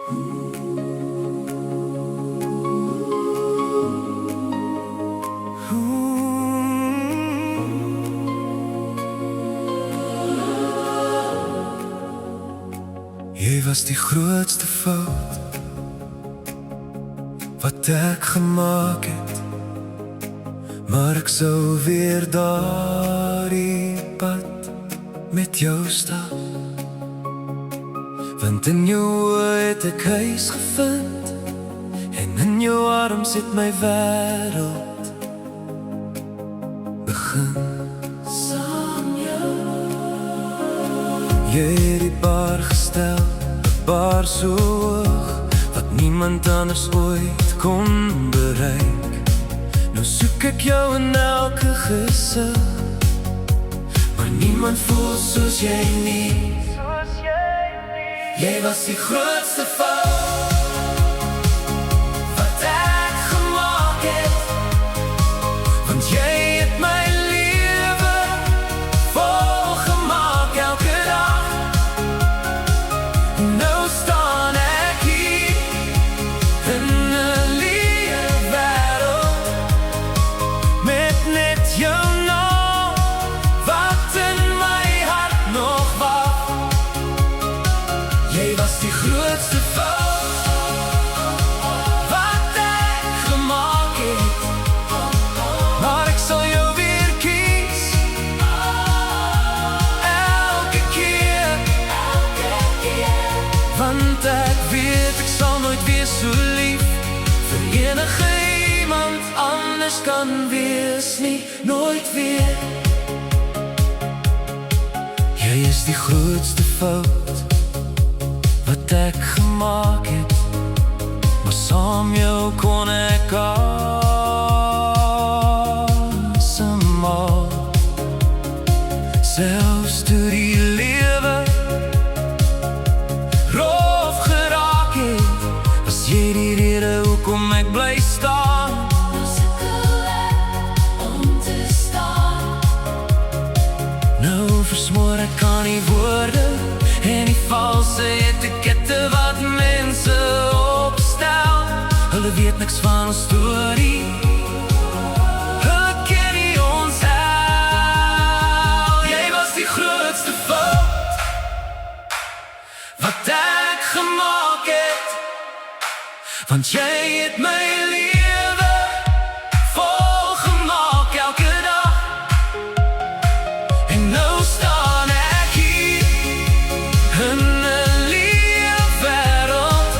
Jy was die grootste fout wat ek gemaak het, maar ek sou weer daardie pad met jou stap. Want in jou oë het ek huis gevind, en in jou arms het my wêreld begin. Saam jou. Jy het die bar gestel, 'n bar so hoog, wat niemand anders ooit kon bereik. Nou soek ek jou in elke gesig, maar niemand voel soos jy nie. Jy was die grootste fout wat ek gemaak het, want jy het my lewe volgemaak elke dag. Nou staan ek hier in 'n leë wêreld, met net jou naam wat in my hart nog wag. Jy was die grootste fout wat ek gemaak het, maar ek sal jou weer kies elke keer, want ek weet ek sal nooit weer so lief vir enige iemand anders kan wees nie, nooit weer. Jy is die grootste fout wat ek gemaak het, maar saam jou kon ek asemhaal. Selfs toe die lewe rof geraak het, was jy die rede hoekom ek bly staan. Nou sukkel ek om te staan. Nou versmoor ek aan die woorde en die valse etikette wat mense opstel. Hulle weet niks van ons storie, hulle ken nie ons hel. Jy was die grootste fout wat ek gemaak het, want jy het my lewe volgemaak elke dag. En nou staan ek hier in 'n leë wêreld,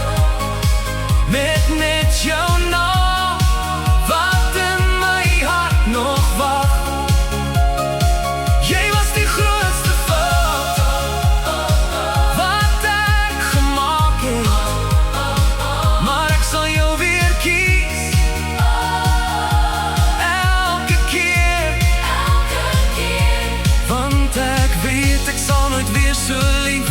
met net jou naam wat in my hart nog wag. Jy was die grootste fout wat ek gemaak het, maar ek sal jou weer kies elke keer, want ek weet ek sal nooit weer so lief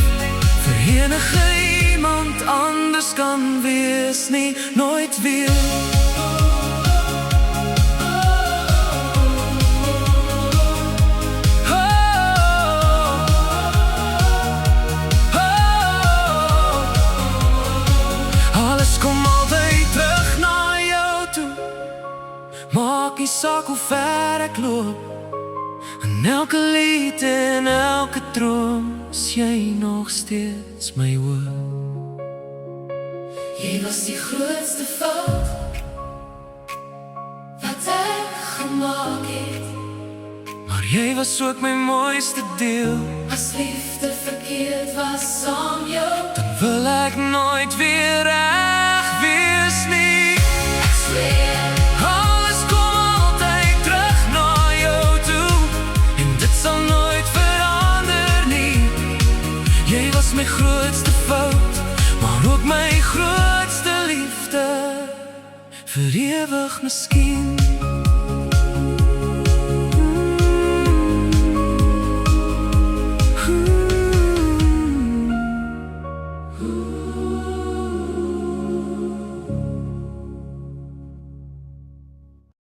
vir enige iemand anders kan wees nie, nooit weer. Alles kom altyd terug na jou toe, maak nie saak hoe ver ek loop. In elke lied en elke droom is jy nog steeds my hoop. Jy was die grootste fout wat ek gemaak het, maar jy was ook my mooiste deel. As liefde verkeerd was saam jou, dan wil ek nooit weer reg wees nie. Ek zweer, alles kom altyd terug na jou toe, en dit sal nooit verander nie. Jy was my grootste fout, maar ook my grootste liefde, vir ewig miskien.